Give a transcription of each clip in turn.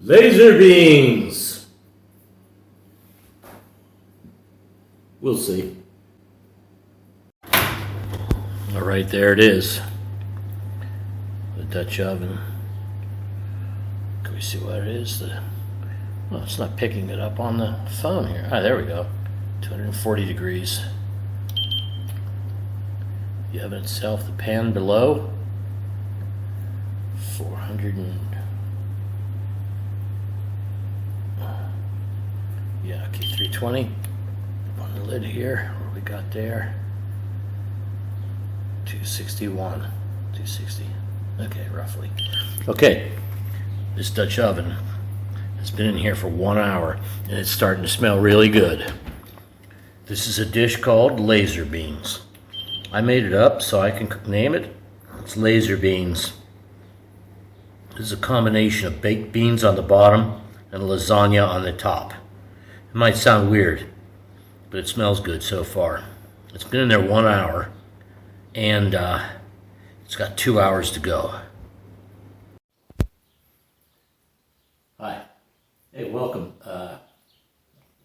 LaserBeans! We'll see. All right, there it is. The Dutch oven. Can we see what it is? Well, it's not picking it up on the phone here. Ah, there we go. 240 degrees. The oven itself, the pan below, 400 and... yeah, okay, 320. On the lid here, what we got there? 261, 260. Okay, roughly. Okay, this Dutch oven has been in here for 1 hour, and it's starting to smell really good. This is a dish called LaserBeans. I made it up so I can name it. It's LaserBeans. This is a combination of baked beans on the bottom and lasagna on the top. It might sound weird, but it smells good so far. It's been in there 1 hour, and it's got 2 hours to go. Hi. Hey, welcome.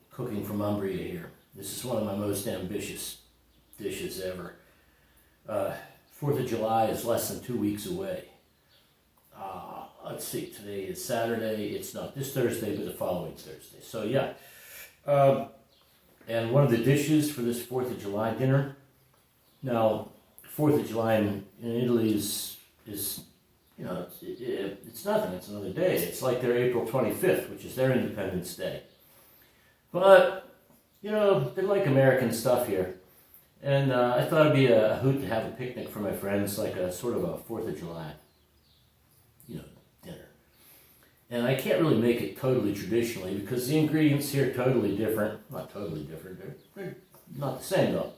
Cooking from Umbria here. This is one of my most ambitious dishes ever. 4th of July is less than 2 weeks away. Let's see, today is Saturday. It's not this Thursday, but the following Thursday. So yeah. And one of the dishes for this 4th of July dinner. Now, 4th of July in Italy is you know, it's nothing. It's another day. It's like their April 25th, which is their Independence Day. But, you know, they like American stuff here. And I thought it'd be a hoot to have a picnic for my friends, like a sort of a 4th of July, you know, dinner. And I can't really make it totally traditionally because the ingredients here are totally different. Not totally different, they're not the same though.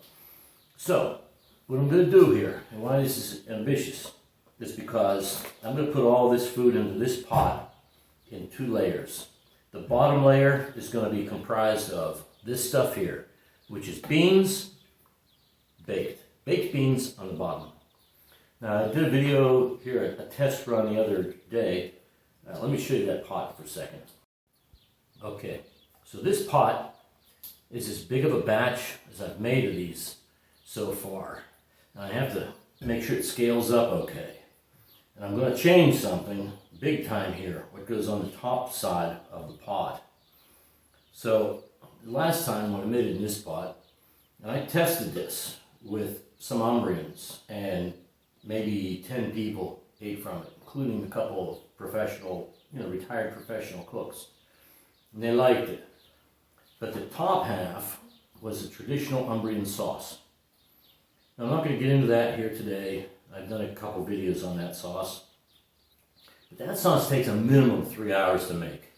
So, what I'm going to do here, and why this is ambitious, is because I'm going to put all this food into this pot in 2 layers. The bottom layer is going to be comprised of this stuff here, which is beans, baked beans on the bottom. Now I did a video here, a test run the other day. Let me show you that pot for a second. Okay, so this pot is as big of a batch as I've made of these so far. Now I have to make sure it scales up okay. And I'm going to change something big time here, what goes on the top side of the pot. So last time when I made it in this pot, and I tested this with some Umbrians, and maybe 10 people ate from it, including a couple of professional, retired professional cooks. And they liked it. But the top half was a traditional Umbrian sauce. Now, I'm not going to get into that here today. I've done a couple videos on that sauce. But that sauce takes a minimum of 3 hours to make.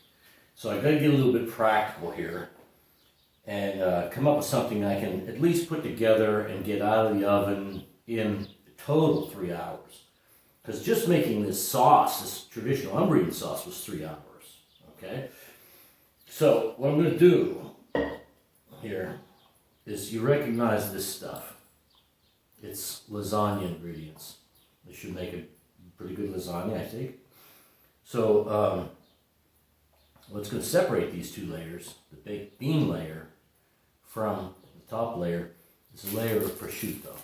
So I've got to get a little bit practical here and come up with something I can at least put together and get out of the oven in total 3 hours. Because just making this sauce, this traditional Umbrian sauce, was 3 hours. Okay? So what I'm going to do here is you recognize this stuff. It's lasagna ingredients. This should make a pretty good lasagna, I think. So what's going to separate these 2 layers, the baked bean layer from the top layer, is a layer of prosciutto,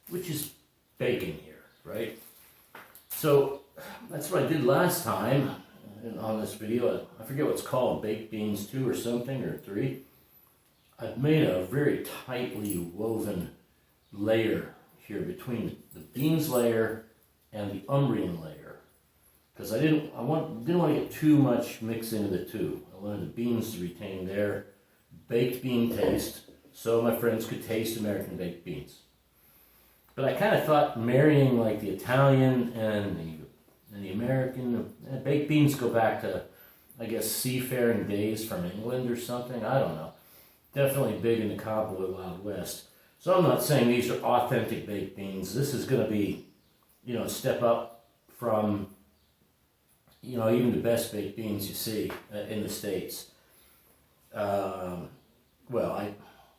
which is bacon here, right? So that's what I did last time on this video. I forget what it's called, baked beans 2 or something, or 3. I've made a very tightly woven layer here between the beans layer and the Umbrian layer, because I didn't want to get too much mixed into the 2. I wanted the beans to retain their baked bean taste, so my friends could taste American baked beans. But I kind of thought marrying like the Italian and the American baked beans go back to, I guess, seafaring days from England or something. I don't know. Definitely big in the cowboy Wild West. So I'm not saying these are authentic baked beans. This is going to be, a step up from, even the best baked beans you see in the States. Well,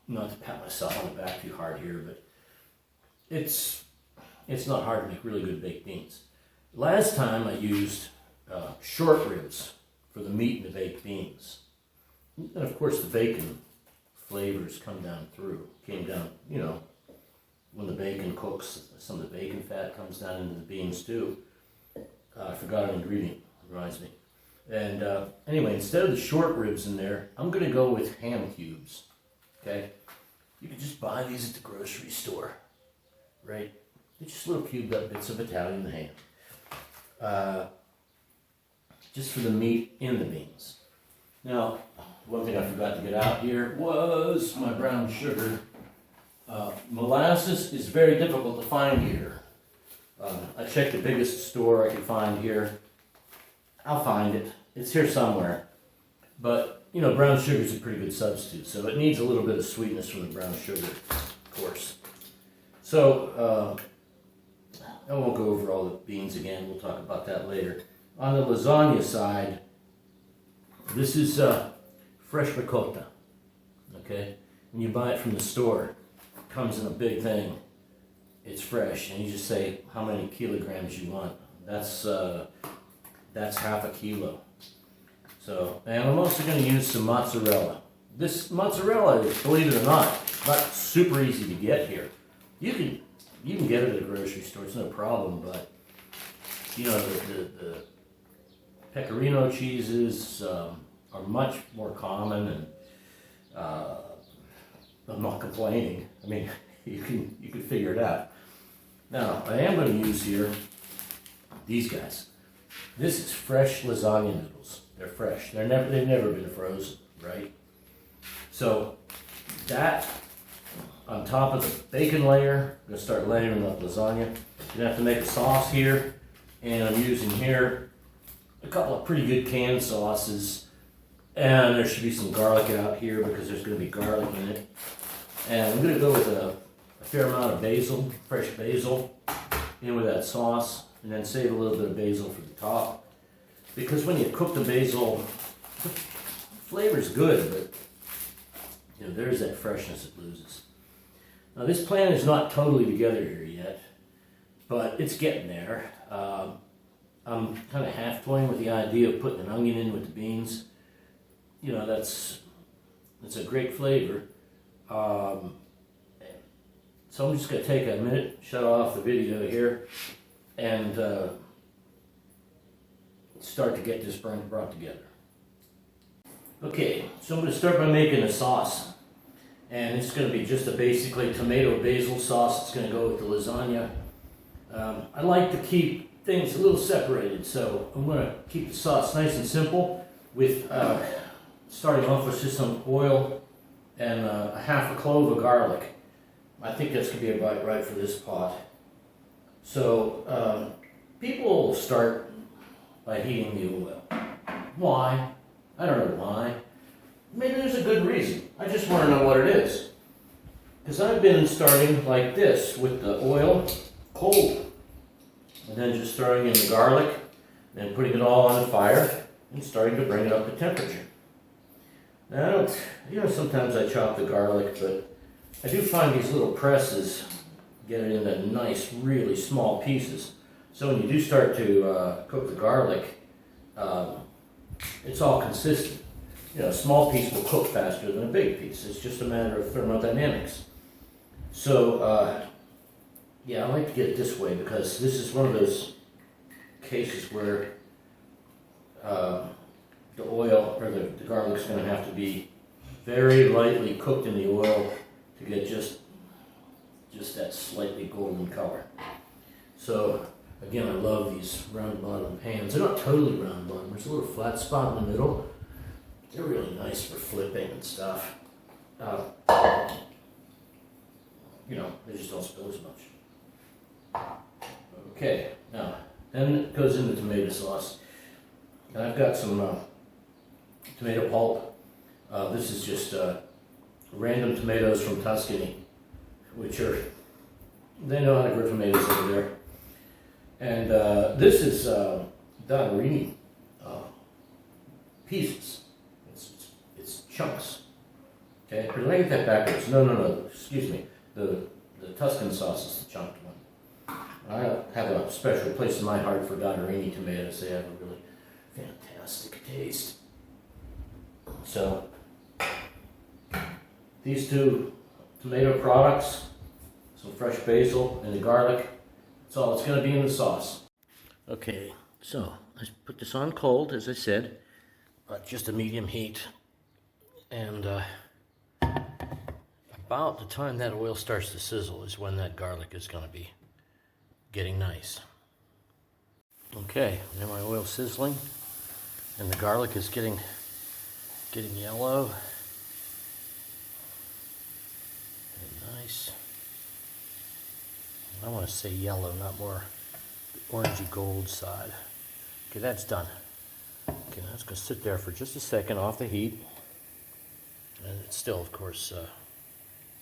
not to pat myself on the back too hard here, but it's not hard to make really good baked beans. Last time I used short ribs for the meat and the baked beans. And of course the bacon flavors came down, you know, when the bacon cooks, some of the bacon fat comes down into the beans too. I forgot an ingredient, reminds me. And anyway, instead of the short ribs in there, I'm going to go with ham cubes, okay? You can just buy these at the grocery store, right? They're just little cubed up bits of Italian ham. Just for the meat in the beans. Now, one thing I forgot to get out here was my brown sugar. Molasses is very difficult to find here. I checked the biggest store I could find here. I'll find it. It's here somewhere. But, you know, brown sugar is a pretty good substitute, so it needs a little bit of sweetness from the brown sugar, of course. So, I won't go over all the beans again. We'll talk about that later. On the lasagna side, this is fresh ricotta, okay? When you buy it from the store, it comes in a big thing. It's fresh, and you just say how many kilograms you want. That's half a kilo. So, and I'm also going to use some mozzarella. This mozzarella is, believe it or not, not super easy to get here. You can get it at a grocery store, it's no problem, but you know, the pecorino cheeses are much more common, and I'm not complaining. I mean, you can figure it out. Now, I am going to use here these guys. This is fresh lasagna noodles. They're fresh. They've never been frozen, right? So that on top of the bacon layer, I'm going to start layering up lasagna. You're going to have to make a sauce here, and I'm using here a couple of pretty good canned sauces, and there should be some garlic out here because there's going to be garlic in it. And I'm going to go with a fair amount of basil, fresh basil, in with that sauce, and then save a little bit of basil for the top. Because when you cook the basil, the flavor's good, but you know, there's that freshness it loses. Now this plan is not totally together here yet, but it's getting there. I'm kind of half toying with the idea of putting an onion in with the beans. You know, that's a great flavor. So I'm just going to take a minute, shut off the video here, and start to get this brought together. Okay, so I'm going to start by making a sauce. And it's going to be just a basically tomato basil sauce. It's going to go with the lasagna. I like to keep things a little separated, so I'm going to keep the sauce nice and simple with starting off with just some oil and a half a clove of garlic. I think that's going to be about right for this pot. So people start by heating the oil. Why? I don't know why. Maybe there's a good reason. I just want to know what it is. Because I've been starting like this with the oil cold. And then just throwing in the garlic, and putting it all on the fire, and starting to bring it up to temperature. Now I don't, you know, sometimes I chop the garlic, but I do find these little presses get it into nice, really small pieces. So when you do start to cook the garlic, it's all consistent. You know, a small piece will cook faster than a big piece. It's just a matter of thermodynamics. So, yeah, I like to get it this way because this is one of those cases where the oil or the garlic's going to have to be very lightly cooked in the oil to get just that slightly golden color. So, again, I love these round bottom pans. They're not totally round bottom. There's a little flat spot in the middle. They're really nice for flipping and stuff. You know, they just don't spill as much. Okay, now, then it goes into tomato sauce. And I've got some tomato pulp. This is just random tomatoes from Tuscany, which are, they know how to grow tomatoes over there. And this is Darini pieces. It's chunks. Okay, or did I get that backwards? No, excuse me. The Tuscan sauce is the chunked one. I have a special place in my heart for Darini tomatoes. They have a really fantastic fantastic taste. So these two tomato products, some fresh basil and the garlic, that's all it's going to be in the sauce. Okay, so I put this on cold, as I said, but just a medium heat. And about the time that oil starts to sizzle is when that garlic is going to be getting nice. Okay, now my oil's sizzling and the garlic is getting yellow and nice. I want to say yellow, not more the orangey gold side. Okay, that's done. Okay, now it's going to sit there for just a second off the heat. And it's still, of course,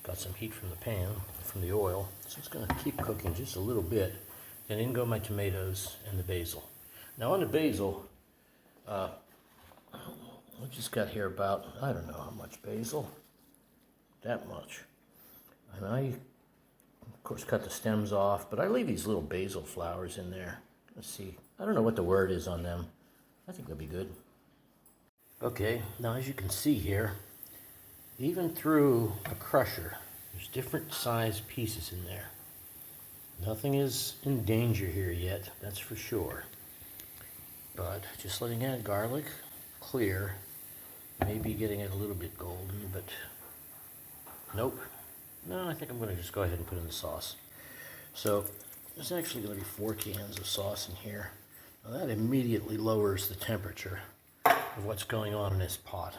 got some heat from the pan, from the oil. So it's going to keep cooking just a little bit. And in go my tomatoes and the basil. Now on the basil, I just got here about, I don't know how much basil. That much. And I, of course, cut the stems off, but I leave these little basil flowers in there. Let's see. I don't know what the word is on them. I think they'll be good. Okay, now as you can see here, even through a crusher, there's different sized pieces in there. Nothing is in danger here yet, that's for sure. But just letting that garlic clear, maybe getting it a little bit golden, but nope. No, I think I'm going to just go ahead and put in the sauce. So there's actually going to be 4 cans of sauce in here. Now that immediately lowers the temperature of what's going on in this pot,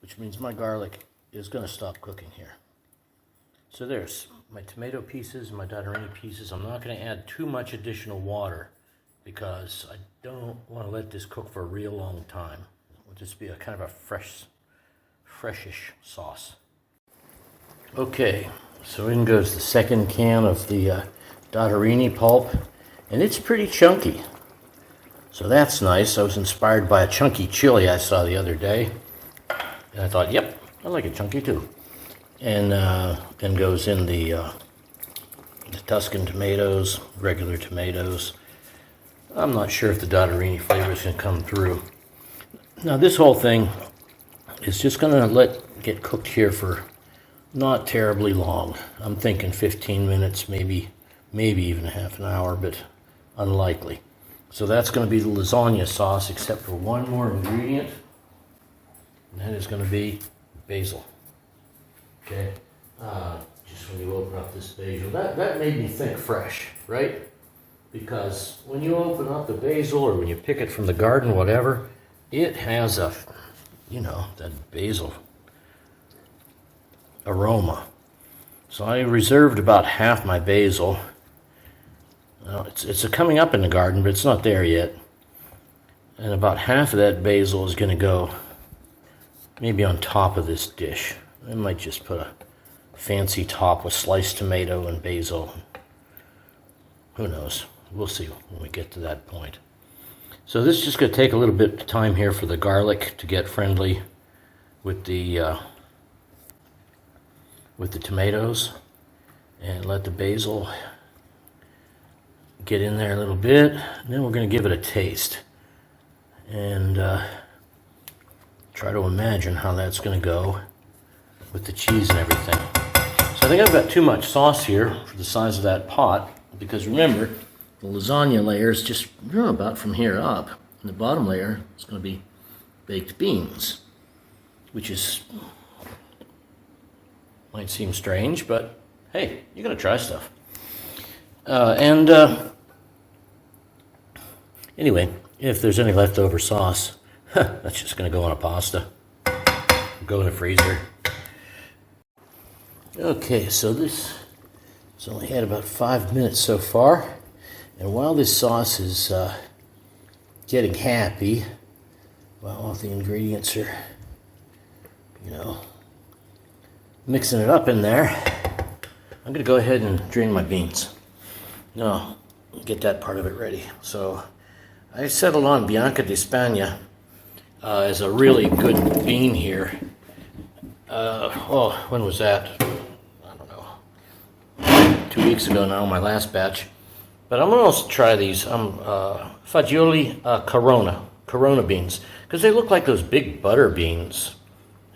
which means my garlic is going to stop cooking here. So there's my tomato pieces, my dotterini pieces. I'm not going to add too much additional water because I don't want to let this cook for a real long time. It will just be a kind of a freshish sauce. Okay, so in goes the second can of the dotterini pulp, and it's pretty chunky. So that's nice. I was inspired by a chunky chili I saw the other day, and I thought, yep, I like it chunky too. And then goes in the Tuscan tomatoes, regular tomatoes. I'm not sure if the dotterini flavor is going to come through. Now this whole thing is just going to get cooked here for not terribly long. I'm thinking 15 minutes, maybe even half an hour, but unlikely. So that's going to be the lasagna sauce, except for one more ingredient, and that is going to be basil. Okay, just when you open up this basil, that made me think fresh, right? Because when you open up the basil or when you pick it from the garden, whatever, it has a, that basil aroma. So I reserved about half my basil. Now, it's coming up in the garden, but it's not there yet. And about half of that basil is going to go maybe on top of this dish. I might just put a fancy top with sliced tomato and basil. Who knows? We'll see when we get to that point. So this is just going to take a little bit of time here for the garlic to get friendly with the tomatoes, and let the basil get in there a little bit. And then we're going to give it a taste and try to imagine how that's going to go with the cheese and everything. So I think I've got too much sauce here for the size of that pot, because remember, the lasagna layer is just about from here up, and the bottom layer is going to be baked beans, which is, might seem strange, but hey, you got to try stuff. Anyway, if there's any leftover sauce, that's just going to go on a pasta, go in the freezer. Okay, so this has only had about 5 minutes so far, and while this sauce is getting happy, while all the ingredients are, mixing it up in there, I'm going to go ahead and drain my beans. No, get that part of it ready. So I settled on Bianca di Spagna as a really good bean here. When was that? I don't know. 2 weeks ago now, my last batch. But I'm going to also try these. Fagioli Corona. Corona beans, because they look like those big butter beans.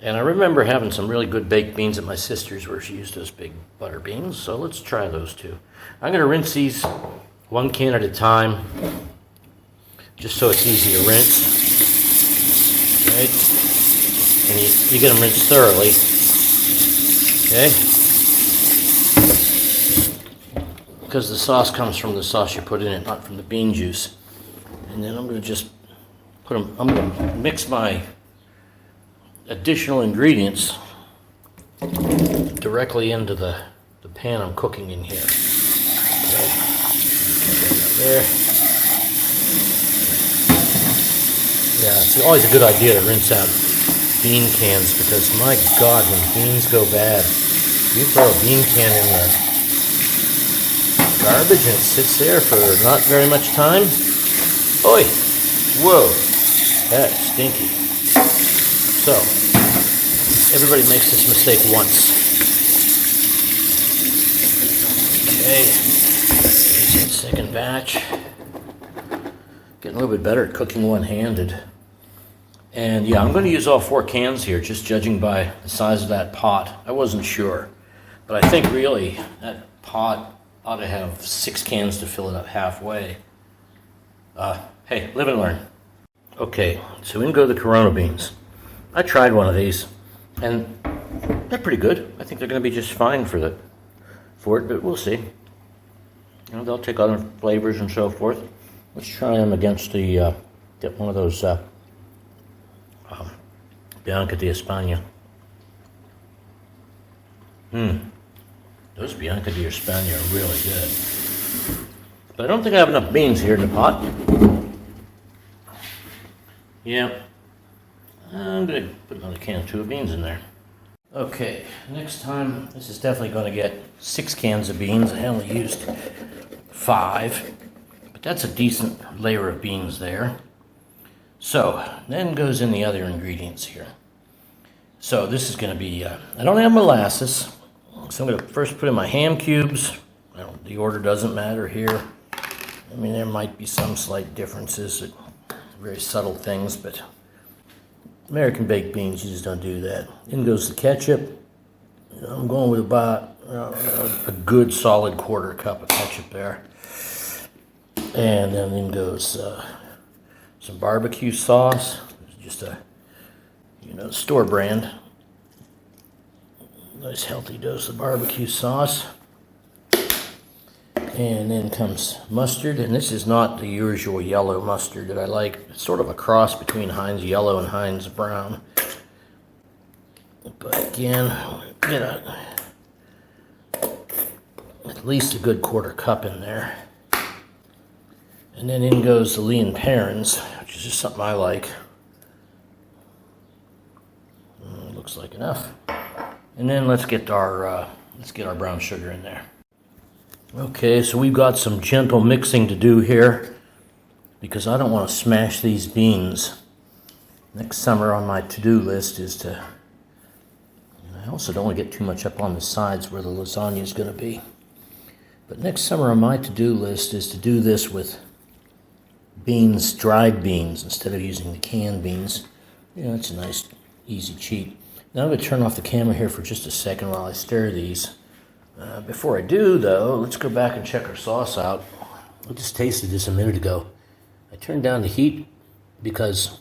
And I remember having some really good baked beans at my sister's where she used those big butter beans. So let's try those too. I'm going to rinse these one can at a time, just so it's easy to rinse. Right? And you get them rinsed thoroughly. Okay? Because the sauce comes from the sauce you put in it, not from the bean juice. And then I'm going to just put them, I'm going to mix my additional ingredients directly into the pan I'm cooking in here. Okay. There. Yeah, it's always a good idea to rinse out bean cans because, my God, when beans go bad, you throw a bean can in the garbage and it sits there for not very much time. Oi! Whoa! That's stinky. So, everybody makes this mistake once. Okay, second batch. Getting a little bit better at cooking one-handed. And yeah, I'm going to use all 4 cans here, just judging by the size of that pot. I wasn't sure, but I think really that pot ought to have 6 cans to fill it up halfway. Hey, live and learn. Okay, so in go the Corona beans. I tried one of these, and they're pretty good. I think they're going to be just fine for it, but we'll see. You know, they'll take other flavors and so forth. Let's try them against the, get one of those Bianca de España. Those Bianca de España are really good. But I don't think I have enough beans here in the pot. Yeah. I'm going to put another can or 2 of beans in there. Okay, next time, this is definitely going to get 6 cans of beans. I only used 5, but that's a decent layer of beans there. So, then goes in the other ingredients here. So this is going to be, I don't have molasses, so I'm going to first put in my ham cubes. The order doesn't matter here. I mean, there might be some slight differences, very subtle things, but American baked beans, you just don't do that. In goes the ketchup. I'm going with about a good solid 1/4 cup of ketchup there. And then in goes some barbecue sauce, just a store brand. Nice healthy dose of barbecue sauce. And then comes mustard, and this is not the usual yellow mustard that I like. It's sort of a cross between Heinz Yellow and Heinz Brown. But again, get at least a good 1/4 cup in there. And then in goes the Lee & Perrins, which is just something I like. Looks like enough. And then let's get our brown sugar in there. Okay, so we've got some gentle mixing to do here because I don't want to smash these beans. Next summer on my to-do list is to, I also don't want to get too much up on the sides where the lasagna is going to be. But next summer on my to-do list is to do this with beans, dried beans, instead of using the canned beans. It's a nice, easy cheat. Now I'm going to turn off the camera here for just a second while I stir these. Before I do, though, let's go back and check our sauce out. I just tasted this a minute ago. I turned down the heat because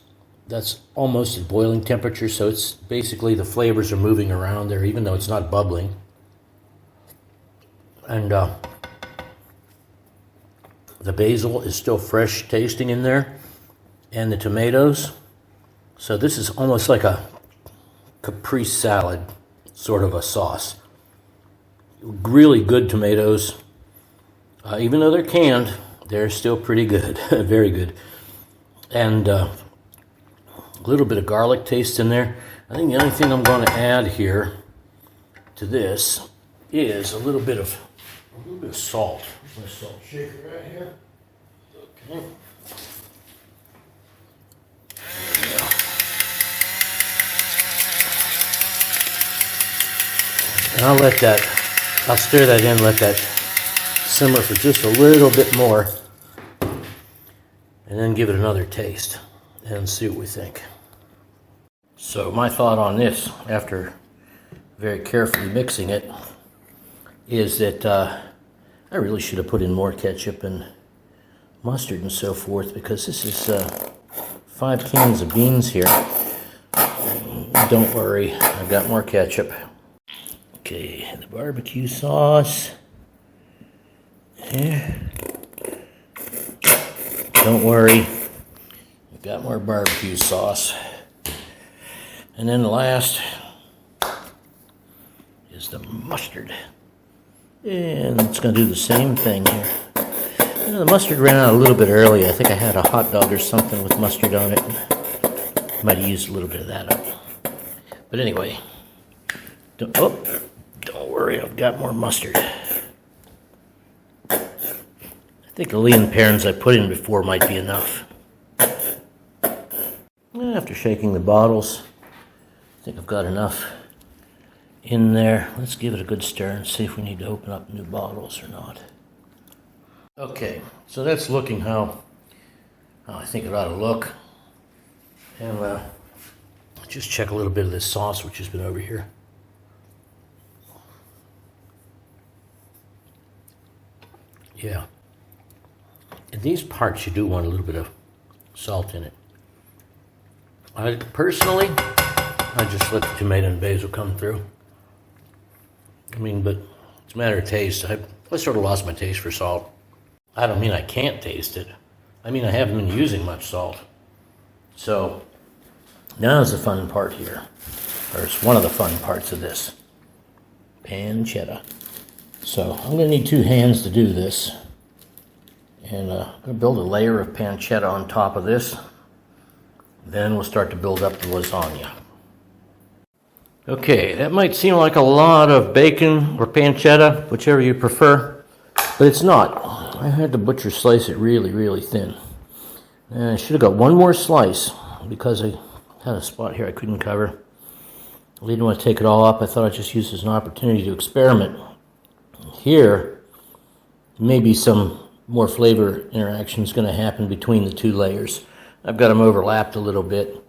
that's almost at boiling temperature, so it's basically the flavors are moving around there, even though it's not bubbling. And the basil is still fresh tasting in there, and the tomatoes. So this is almost like a caprese salad, sort of a sauce. Really good tomatoes. Even though they're canned, they're still pretty good, very good. And a little bit of garlic taste in there. I think the only thing I'm going to add here to this is a little bit of salt. My salt shaker right here. Okay. And I'll stir that in, let that simmer for just a little bit more, and then give it another taste. and see what we think. So my thought on this, after very carefully mixing it, is that I really should have put in more ketchup and mustard and so forth, because this is 5 cans of beans here. Don't worry, I've got more ketchup. Okay, the barbecue sauce. Here. Don't worry, we've got more barbecue sauce. And then the last is the mustard. And it's going to do the same thing here. You know, the mustard ran out a little bit early. I think I had a hot dog or something with mustard on it. Might have used a little bit of that up. But anyway, don't worry, I've got more mustard. I think the lean parents I put in before might be enough. After shaking the bottles, I think I've got enough in there. Let's give it a good stir and see if we need to open up new bottles or not. Okay, so that's looking how I think it ought to look. And just check a little bit of this sauce which has been over here. Yeah. In these parts you do want a little bit of salt in it. I just let the tomato and basil come through. I mean, but it's a matter of taste. I sort of lost my taste for salt. I don't mean I can't taste it. I mean I haven't been using much salt. So now's the fun part here. Or it's one of the fun parts of this. Pancetta. So I'm going to need 2 hands to do this. And I'm going to build a layer of pancetta on top of this. Then we'll start to build up the lasagna. Okay, that might seem like a lot of bacon or pancetta, whichever you prefer, but it's not. I had the butcher slice it really, really thin. And I should have got one more slice because I had a spot here I couldn't cover. I didn't want to take it all up. I thought I'd just use this as an opportunity to experiment. Here, maybe some more flavor interaction is going to happen between the 2 layers. I've got them overlapped a little bit,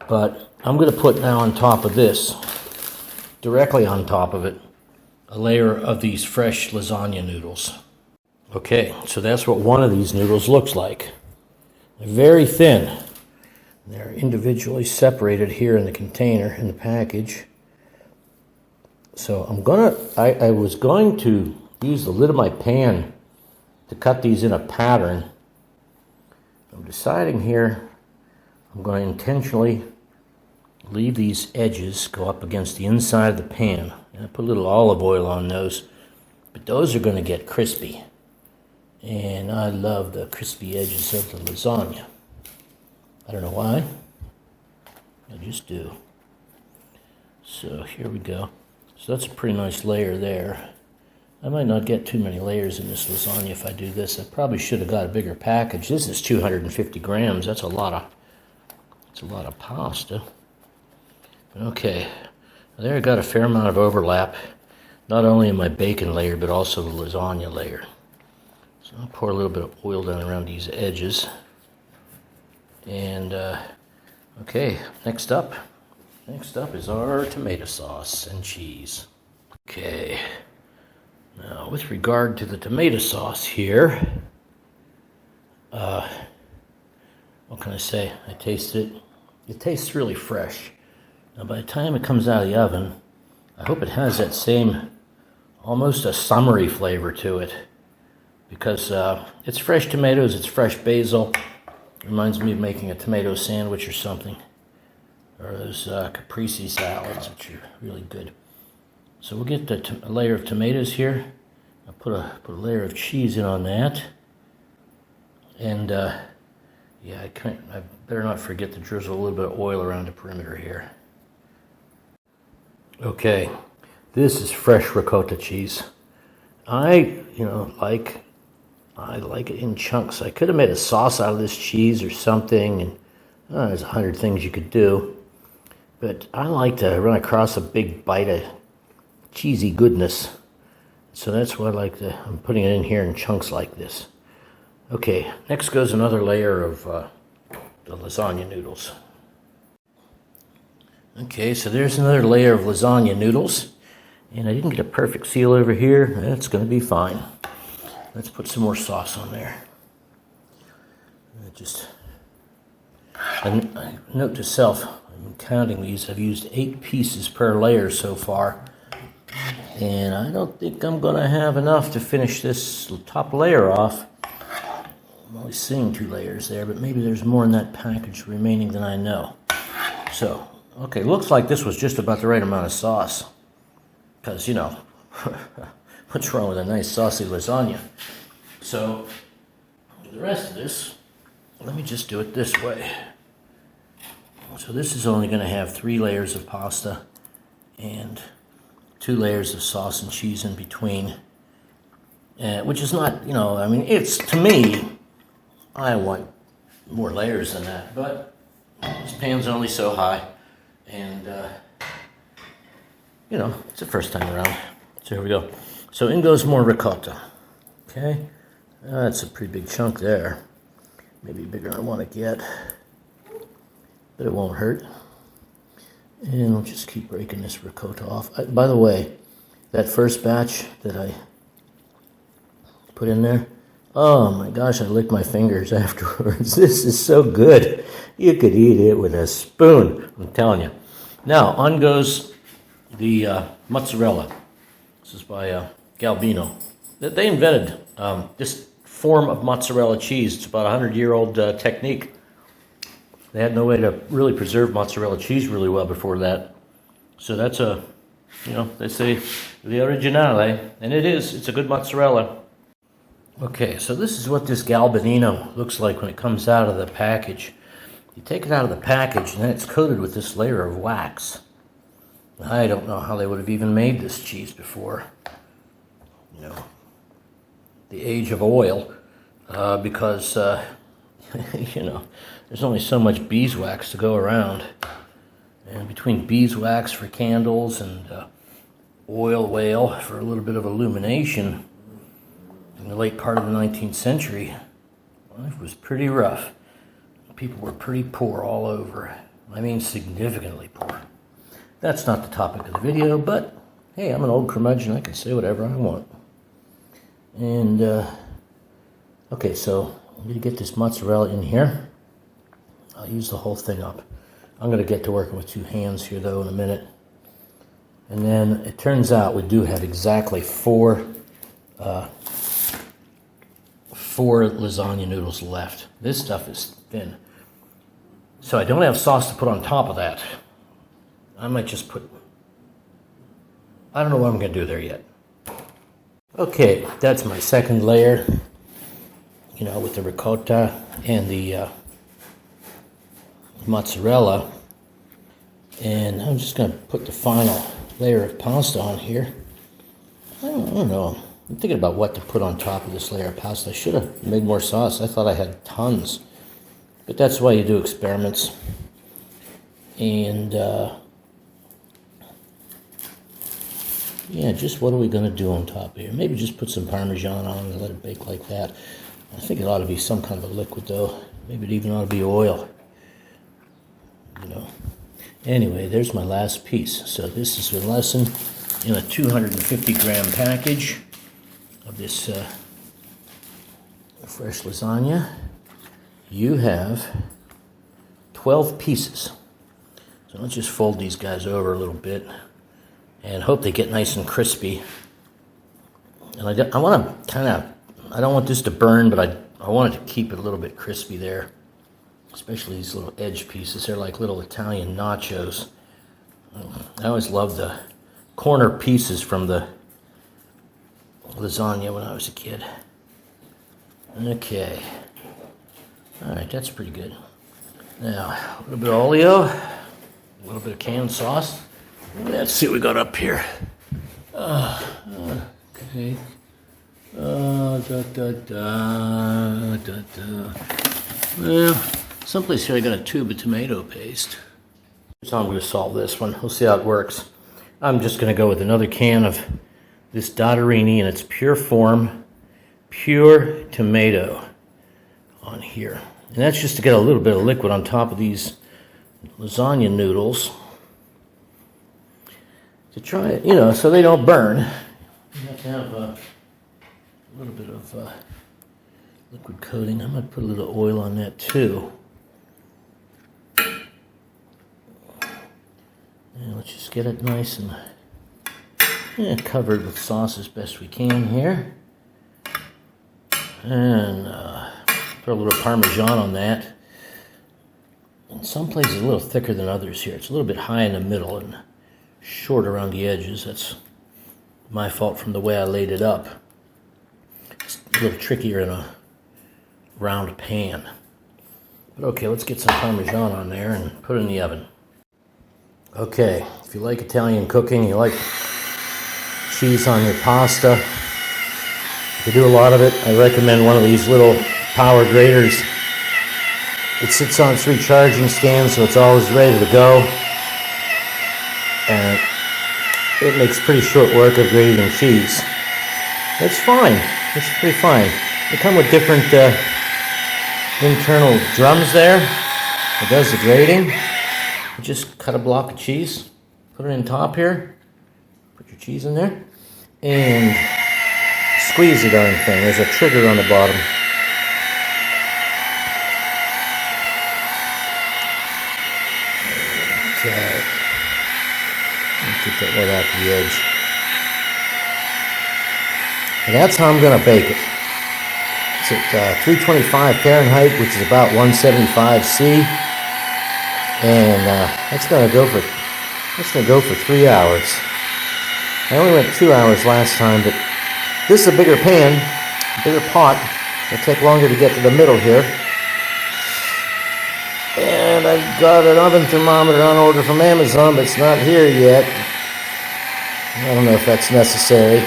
but I'm going to put now on top of this, directly on top of it, a layer of these fresh lasagna noodles. Okay, so that's what one of these noodles looks like. They're very thin. They're individually separated here in the container, in the package. So I was going to use the lid of my pan to cut these in a pattern. I'm deciding here I'm going to intentionally leave these edges go up against the inside of the pan. And I put a little olive oil on those, but those are going to get crispy. And I love the crispy edges of the lasagna. I don't know why, I just do. So here we go. So that's a pretty nice layer there. I might not get too many layers in this lasagna if I do this. I probably should have got a bigger package. This is 250 grams. That's a lot of pasta. Okay, there I got a fair amount of overlap, not only in my bacon layer, but also the lasagna layer. So I'll pour a little bit of oil down around these edges. And, okay, next up is our tomato sauce and cheese. Okay, now with regard to the tomato sauce here, what can I say? I tasted it. It tastes really fresh. Now by the time it comes out of the oven, I hope it has that same, almost a summery flavor to it. Because it's fresh tomatoes, it's fresh basil. It reminds me of making a tomato sandwich or something. Or those caprese salads, which are really good. So we'll get a layer of tomatoes here. I'll put a layer of cheese in on that. And yeah, I better not forget to drizzle a little bit of oil around the perimeter here. Okay, this is fresh ricotta cheese. I like it in chunks. I could have made a sauce out of this cheese or something, and there's 100 things you could do. But I like to run across a big bite of cheesy goodness. So that's why I'm putting it in here in chunks like this. Okay, next goes another layer of the lasagna noodles. Okay, so there's another layer of lasagna noodles. And I didn't get a perfect seal over here. That's going to be fine. Let's put some more sauce on there. And note to self, I'm counting these. I've used 8 pieces per layer so far. And I don't think I'm going to have enough to finish this top layer off. I'm only seeing 2 layers there, but maybe there's more in that package remaining than I know. So, okay, looks like this was just about the right amount of sauce. Because, you know, what's wrong with a nice saucy lasagna? So, the rest of this, let me just do it this way. So this is only going to have 3 layers of pasta and 2 layers of sauce and cheese in between. Which is not, you know, I mean, it's, to me, I want more layers than that. But this pan's only so high. And, you know, it's the first time around. So here we go. So in goes more ricotta. Okay. That's a pretty big chunk there. Maybe bigger than I want to get. But it won't hurt. And we'll just keep breaking this ricotta off. By the way, that first batch that I put in there, oh my gosh, I licked my fingers afterwards. This is so good. You could eat it with a spoon, I'm telling you. Now, on goes the mozzarella. This is by Galbino. They invented this form of mozzarella cheese. It's about a 100-year-old technique. They had no way to really preserve mozzarella cheese really well before that. So that's a, you know, they say the originale, and it is. It's a good mozzarella. Okay, so this is what this Galbanino looks like when it comes out of the package. You take it out of the package, and then it's coated with this layer of wax. I don't know how they would have even made this cheese before, you know, the age of oil, because, you know, there's only so much beeswax to go around. And between beeswax for candles and oil whale for a little bit of illumination in the late part of the 19th century, life was pretty rough. People were pretty poor all over. I mean, significantly poor. That's not the topic of the video, but hey, I'm an old curmudgeon. I can say whatever I want. And, okay, so I'm going to get this mozzarella in here. I'll use the whole thing up. I'm going to get to working with 2 hands here, though, in a minute. And then it turns out we do have exactly 4 lasagna noodles left. This stuff is thin. So I don't have sauce to put on top of that. I might just put, I don't know what I'm going to do there yet. Okay, that's my second layer, you know, with the ricotta and the mozzarella. And I'm just going to put the final layer of pasta on here. I don't know. I'm thinking about what to put on top of this layer of pasta. I should have made more sauce. I thought I had tons. But that's why you do experiments. And, yeah, just what are we going to do on top here? Maybe just put some Parmesan on and let it bake like that. I think it ought to be some kind of a liquid, though. Maybe it even ought to be oil. You know. Anyway, there's my last piece. So this is a lesson in a 250-gram package of this fresh lasagna. You have 12 pieces. So let's just fold these guys over a little bit and hope they get nice and crispy. And I want to kind of, I don't want this to burn, but I wanted to keep it a little bit crispy there. Especially these little edge pieces. They're like little Italian nachos. I always loved the corner pieces from the lasagna when I was a kid. Okay. Alright, that's pretty good. Now, a little bit of oleo, a little bit of canned sauce. Let's see what we got up here. Okay. Well, someplace here I got a tube of tomato paste. So I'm going to solve this one. We'll see how it works. I'm just going to go with another can of this Dotterini in its pure form, pure tomato on here. And that's just to get a little bit of liquid on top of these lasagna noodles. To try it, you know, so they don't burn. You have to have a little bit of liquid coating. I'm going to put a little oil on that too. And let's just get it nice and covered with sauce as best we can here. And put a little Parmesan on that. In some places a little thicker than others here. It's a little bit high in the middle and short around the edges. That's my fault from the way I laid it up. It's a little trickier in a round pan. But okay, let's get some Parmesan on there and put it in the oven. Okay, if you like Italian cooking, you like cheese on your pasta, if you do a lot of it, I recommend one of these little power graters. It sits on 3 charging stands, so it's always ready to go. And it makes pretty short work of grating cheese. It's fine. It's pretty fine. They come with different internal drums there. It does the grating. You just cut a block of cheese, put it in top here, put your cheese in there, and squeeze the darn thing. There's a trigger on the bottom. Okay. Get that right off the edge. And that's how I'm going to bake it. It's at 325 Fahrenheit, which is about 175 C. And that's going to go for 3 hours. I only went 2 hours last time, but this is a bigger pan, a bigger pot. It'll take longer to get to the middle here. And I've got an oven thermometer on order from Amazon, but it's not here yet. I don't know if that's necessary.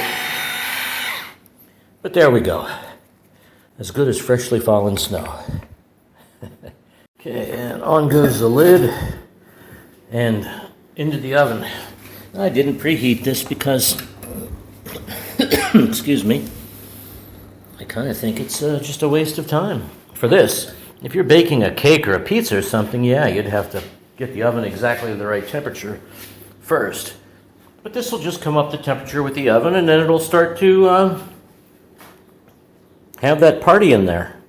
But there we go. As good as freshly fallen snow. Okay, and on goes the lid and into the oven. I didn't preheat this because, excuse me, I kind of think it's just a waste of time for this. If you're baking a cake or a pizza or something, yeah, you'd have to get the oven exactly the right temperature first. But this will just come up to temperature with the oven, and then it'll start to have that party in there.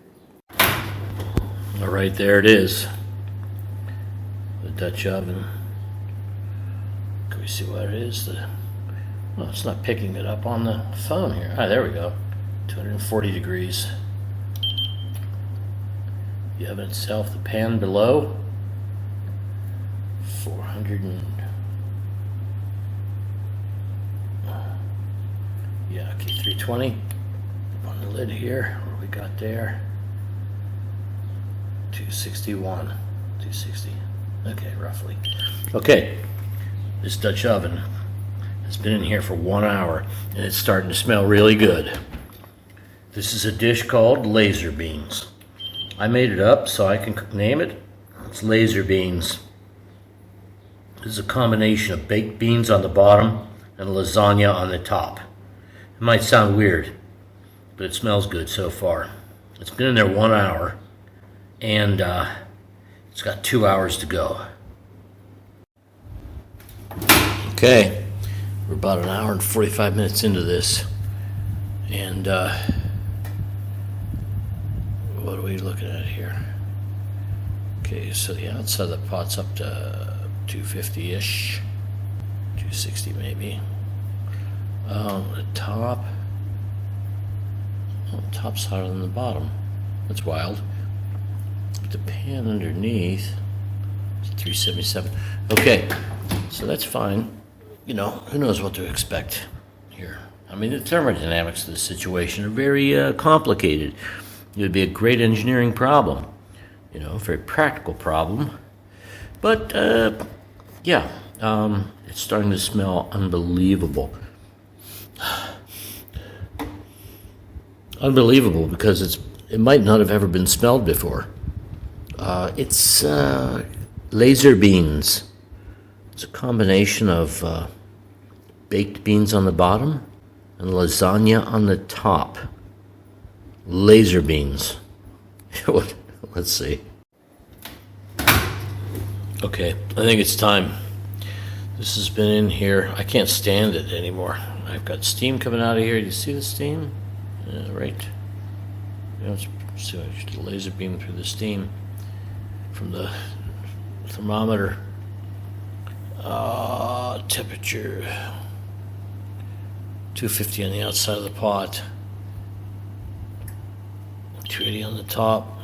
All right, there it is. The Dutch oven. Can we see what it is? Well, it's not picking it up on the phone here. Ah, there we go. 240 degrees. The oven itself, the pan below, 400 and... yeah, okay, 320. On the lid here, what we got there? 261, 260. Okay, roughly. Okay, this Dutch oven has been in here for 1 hour, and it's starting to smell really good. This is a dish called LaserBeans. I made it up so I can name it. It's LaserBeans. This is a combination of baked beans on the bottom and lasagna on the top. It might sound weird, but it smells good so far. It's been in there 1 hour, and it's got 2 hours to go. Okay, we're about 1 hour and 45 minutes into this, and what are we looking at here? Okay, so the outside of the pot's up to 250-ish, 260 maybe. The top, oh, the top's hotter than the bottom. That's wild. But the pan underneath is 377. Okay, so that's fine. You know, who knows what to expect here. I mean, the thermodynamics of the situation are very complicated. It would be a great engineering problem, you know, a very practical problem. But, yeah, it's starting to smell unbelievable. Unbelievable, because it might not have ever been smelled before. It's LaserBeans. It's a combination of baked beans on the bottom and lasagna on the top. LaserBeans. What Let's see. Okay, I think it's time. This has been in here. I can't stand it anymore. I've got steam coming out of here. Do you see the steam? Yeah, right. You know, so I should laser beam through the steam from the thermometer. Temperature 250 on the outside of the pot, 280 on the top,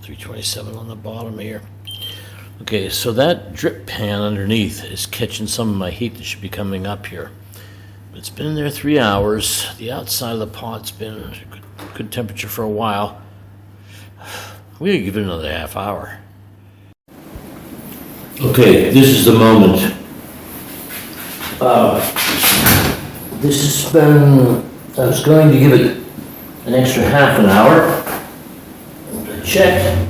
327 on the bottom here. Okay, so that drip pan underneath is catching some of my heat that should be coming up here. It's been in there 3 hours. The outside of the pot's been good temperature for a while. We're gonna give it another half hour. Okay, this is the moment. This has been, I was going to give it an extra half an hour. I checked, and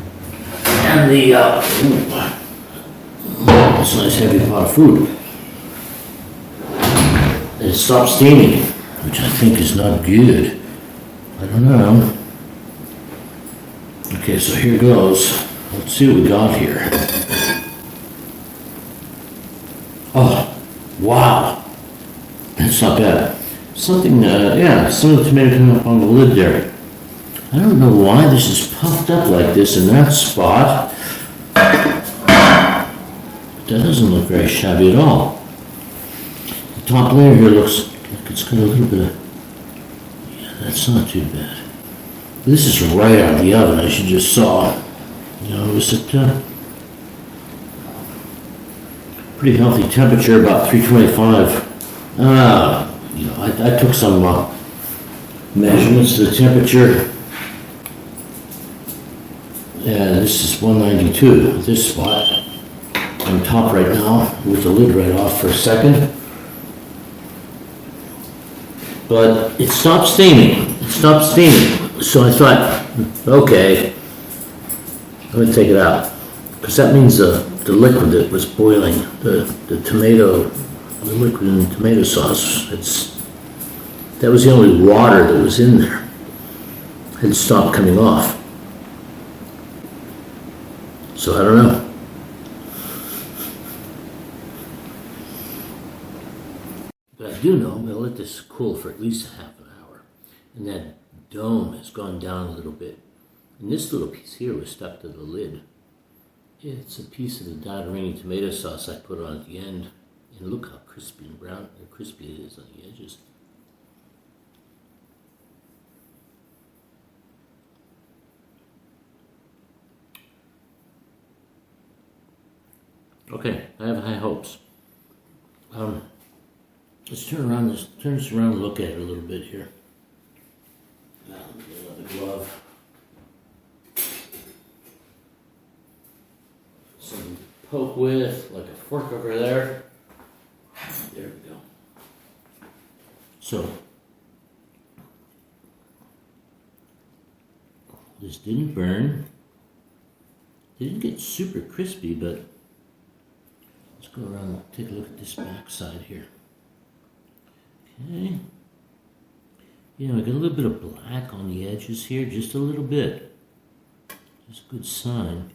it's a nice heavy pot of food. It stopped steaming, which I think is not good. I don't know. Okay, so here goes. Let's see what we got here. Oh, wow. That's not bad. Something, some of the tomato coming up on the lid there. I don't know why this is puffed up like this in that spot. That doesn't look very shabby at all. The top layer here looks like it's got a little bit of, yeah, that's not too bad. This is right out of the oven, as you just saw. You know, it was at pretty healthy temperature, about 325. I took some measurements of the temperature. Yeah, this is 192 at this spot. On top right now, with the lid right off for a second. But it stopped steaming. So I thought, okay, I'm going to take it out. Because that means the liquid that was boiling, the liquid in the tomato sauce, that was the only water that was in there. It had stopped coming off. So I don't know. But I do know I'm going to let this cool for at least a half an hour. And that dome has gone down a little bit. And this little piece here was stuck to the lid. It's a piece of the Dotterini tomato sauce I put on at the end. And look how crispy and brown and crispy it is on the edges. Okay, I have high hopes. Let's turn this around and look at it a little bit here. The glove. Something to poke with, like a fork over there. There we go. So, this didn't burn. Didn't get super crispy, but let's go around and take a look at this back side here. Okay. I got a little bit of black on the edges here, just a little bit. Just a good sign.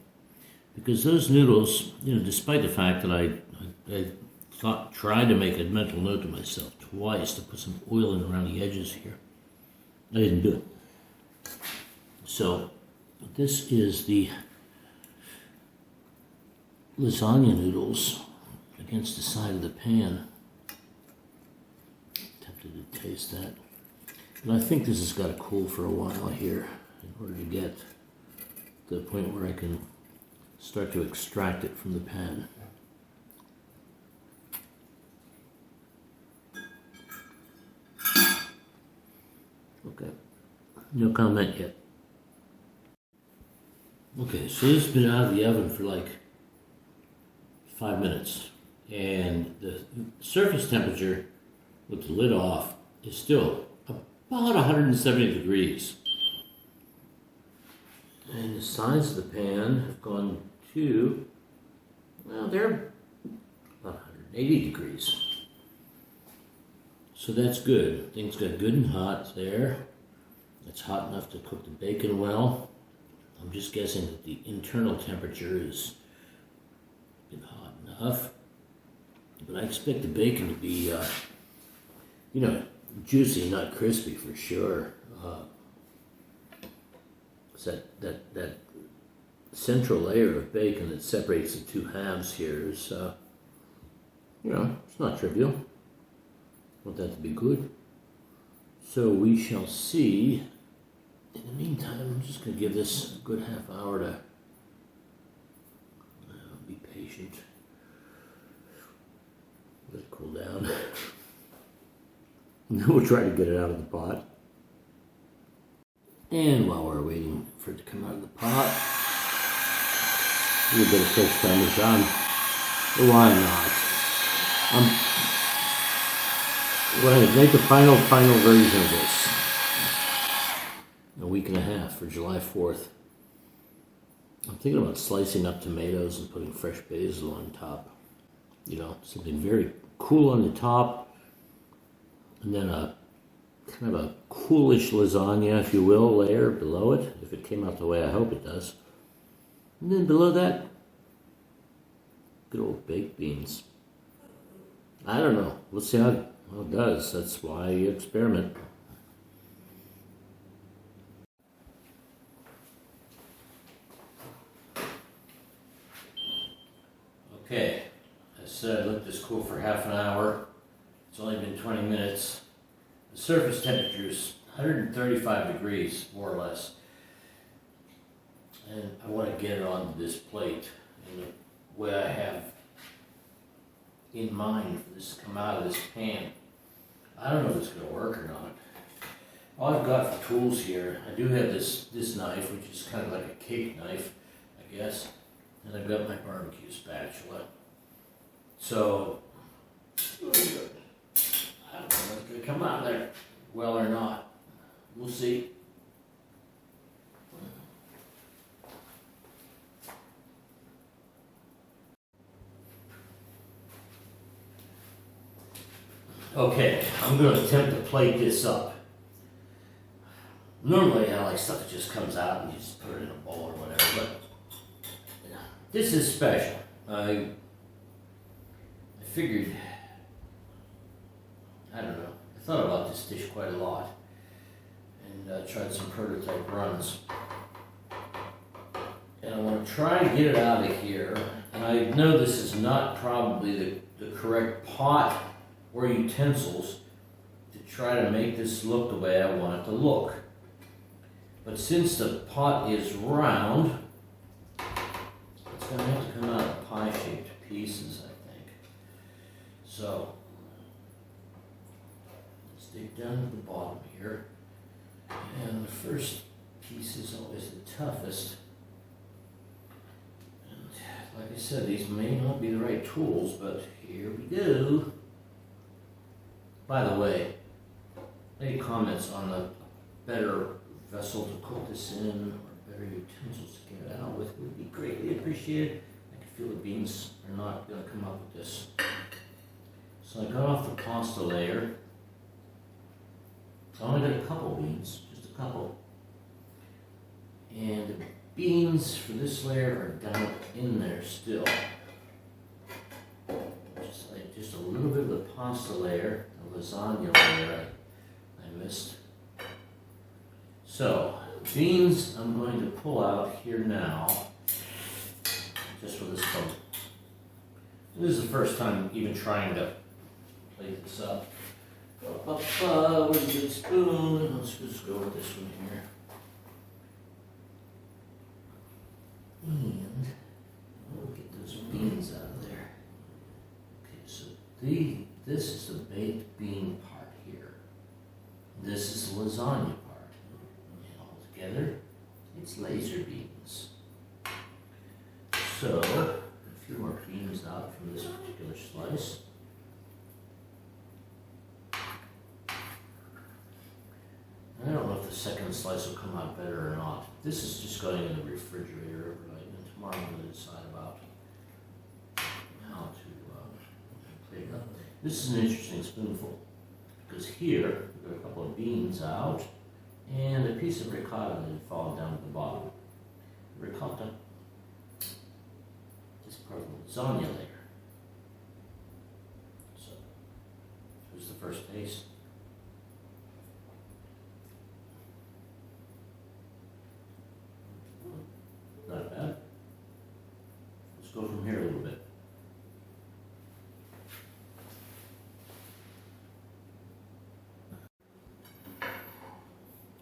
Because those noodles, despite the fact that I tried to make a mental note to myself twice to put some oil in around the edges here, I didn't do it. So, this is the lasagna noodles against the side of the pan. Tempted to taste that. But I think this has got to cool for a while here in order to get to the point where I can start to extract it from the pan. Okay, no comment yet. Okay, so this has been out of the oven for like 5 minutes, and the surface temperature with the lid off is still about 170 degrees. And the sides of the pan have gone to, well, they're about 180 degrees. So that's good. Things got good and hot there. It's hot enough to cook the bacon well. I'm just guessing that the internal temperature is been hot enough. But I expect the bacon to be, juicy, not crispy for sure. It's that central layer of bacon that separates the two halves here is, it's not trivial. Want that to be good. So we shall see. In the meantime, I'm just going to give this a good half hour to be patient. Let it cool down. And then we'll try to get it out of the pot. And while we're waiting for it to come out of the pot, a little bit of fresh Parmesan. Why not? I'm going to make the final version of this. A week and a half for July 4th. I'm thinking about slicing up tomatoes and putting fresh basil on top. Something very cool on the top. And then a kind of a coolish lasagna, if you will, layer below it, if it came out the way I hope it does. And then below that, good old baked beans. I don't know. We'll see how it does. That's why you experiment. Okay, I said let this cool for half an hour. It's only been 20 minutes. The surface temperature is 135 degrees, more or less. And I want to get it onto this plate in the way I have in mind for this to come out of this pan. I don't know if it's going to work or not. All I've got for tools here, I do have this knife, which is kind of like a cake knife, I guess. And I've got my barbecue spatula. So, I don't know if it's going to come out there well or not. We'll see. Okay, I'm going to attempt to plate this up. Normally I like stuff that just comes out and you just put it in a bowl or whatever, but this is special. I figured, I don't know, I thought about this dish quite a lot and tried some prototype runs. And I want to try to get it out of here. And I know this is not probably the correct pot or utensils to try to make this look the way I want it to look. But since the pot is round, it's going to have to come out of pie-shaped pieces, I think. So, let's dig down to the bottom here. And the first piece is always the toughest. And like I said, these may not be the right tools, but here we go. By the way, any comments on a better vessel to cook this in or better utensils to get it out with would be greatly appreciated. I can feel the beans are not going to come up with this. So I got off the pasta layer. I only got a couple beans, just a couple. And the beans for this layer are down in there still. Just a little bit of the pasta layer, the lasagna layer I missed. So, beans I'm going to pull out here now, just for this one. This is the first time even trying to plate this up. Where's a good spoon? Let's just go with this one here. And we'll get those beans out of there. Okay, so this is the baked bean part here. This is the lasagna part. Together, it's LaserBeans. So, a few more beans out from this particular slice. I don't know if the second slice will come out better or not. This is just going in the refrigerator overnight, and tomorrow I'm going to decide about how to plate it up. This is an interesting spoonful, because here, we've got a couple of beans out. And a piece of ricotta that had fallen down at the bottom. Ricotta is part of the lasagna layer. So, here's the first taste. Not bad. Let's go from here a little bit.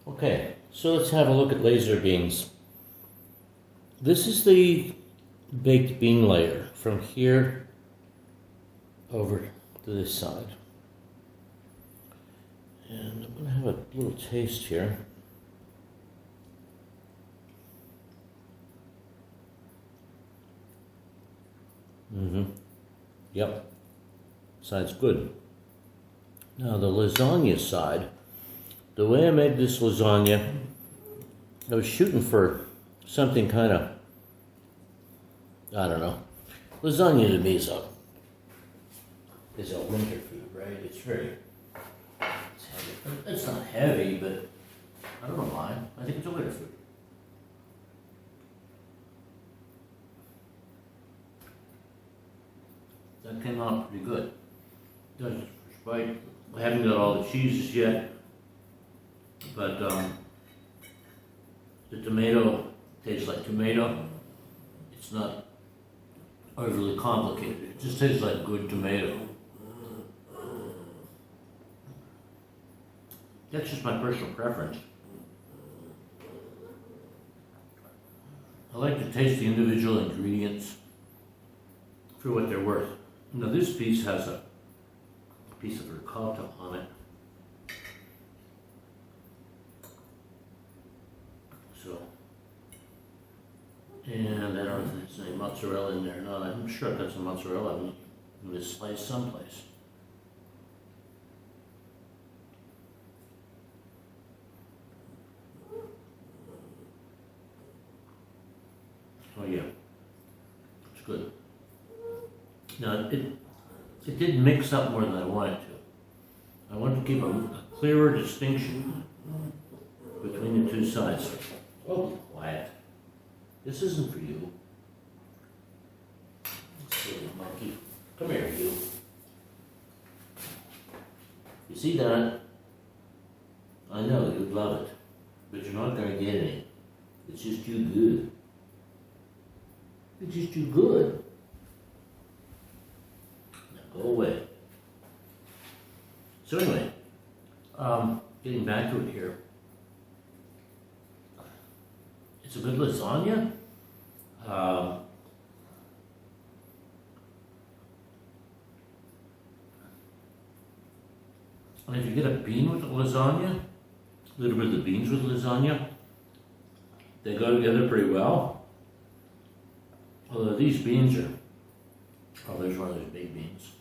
Okay, so let's have a look at LaserBeans. This is the baked bean layer from here over to this side. And I'm going to have a little taste here. Yep, side's good. Now the lasagna side, the way I made this lasagna, I was shooting for something kind of, I don't know. Lasagna to me is a winter food, right? It's heavy. It's not heavy, but I don't know why. I think it's a winter food. That came out pretty good. Does right? I haven't got all the cheeses yet, but the tomato tastes like tomato. It's not overly complicated. It just tastes like good tomato. That's just my personal preference. I like to taste the individual ingredients for what they're worth. Now this piece has a piece of ricotta on it. So, and I don't know if there's any mozzarella in there or not. I'm sure I've got some mozzarella in this slice someplace. Oh yeah, it's good. Now it did mix up more than I wanted to. I wanted to keep a clearer distinction between the two sides. Oh, quiet. This isn't for you. Silly monkey. Come here, you. You see that? I know you'd love it, but you're not going to get any. It's just too good. It's just too good. Now go away. So anyway, getting back to it here. It's a good lasagna. And if you get a bean with the lasagna, a little bit of the beans with lasagna, they go together pretty well. Although these beans are, oh, there's one of those big beans.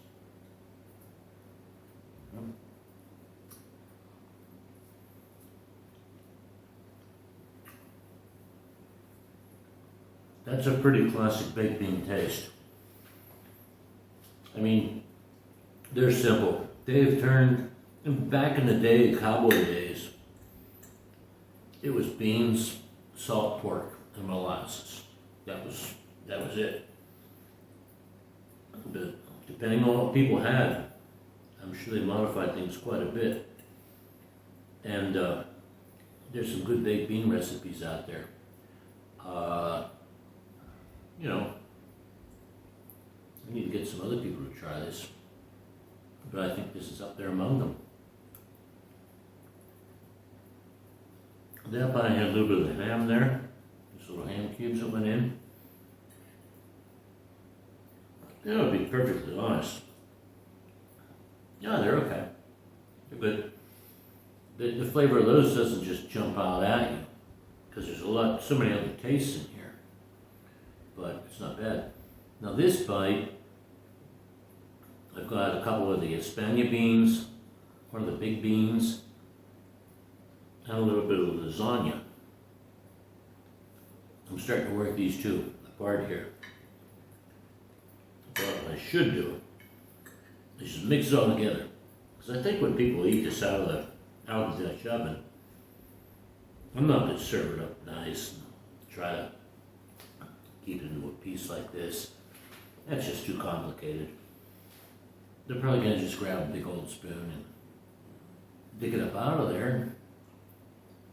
That's a pretty classic baked bean taste. I mean, they're simple. They've turned, back in the day, cowboy days, it was beans, salt, pork, and molasses. That was it. But depending on what people had, I'm sure they modified things quite a bit. And there's some good baked bean recipes out there. You know, we need to get some other people to try this. But I think this is up there among them. That I had a little bit of the ham there. These little ham cubes that went in. Yeah, to be perfectly honest. Yeah, they're okay. They're good. The flavor of those doesn't just jump out at you, because there's so many other tastes in here. But it's not bad. Now this bite, I've got a couple of the Hispania beans, one of the big beans, and a little bit of lasagna. I'm starting to work these two apart here. What I should do is just mix it all together. Because I think when people eat this out of the Dutch oven, I'm not going to serve it up nice and try to keep it into a piece like this. That's just too complicated. They're probably going to just grab a big old spoon and dig it up out of there, and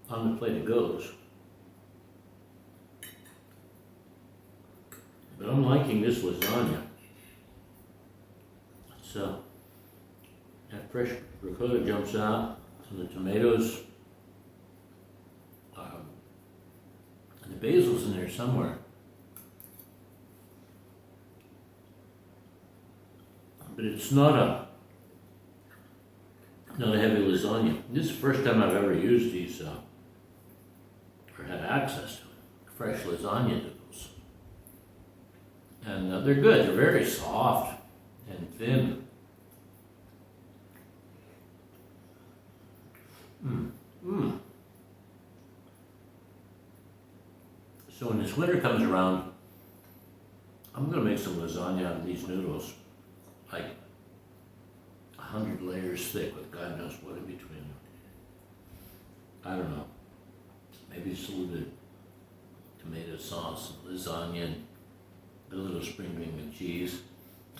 on the plate it goes. But I'm liking this lasagna. So that fresh ricotta jumps out, and the tomatoes, and the basil's in there somewhere. But it's not a heavy lasagna. This is the first time I've ever used these, or had access to fresh lasagna noodles. And they're good. They're very soft and thin. So when this winter comes around, I'm going to make some lasagna out of these noodles, like 100 layers thick with God knows what in between them. I don't know. Maybe just a little bit of tomato sauce and lasagna and a little spring onion cheese,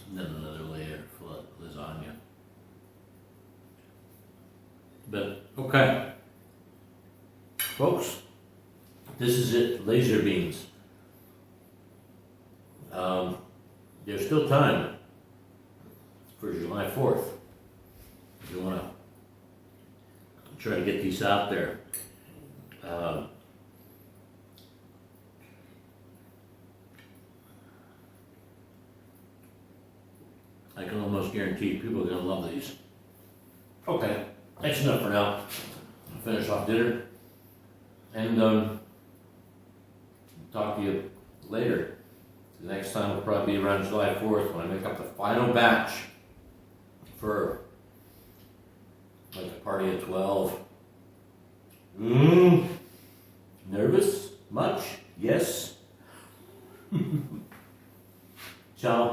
and then another layer full of lasagna. But, okay. Folks, this is it, LaserBeans. There's still time for July 4th. If you want to try to get these out there. I can almost guarantee people are going to love these. Okay, that's enough for now. I'll finish off dinner and talk to you later. The next time will probably be around July 4th when I make up the final batch for like a party of 12. Nervous? Much? Yes. Ciao.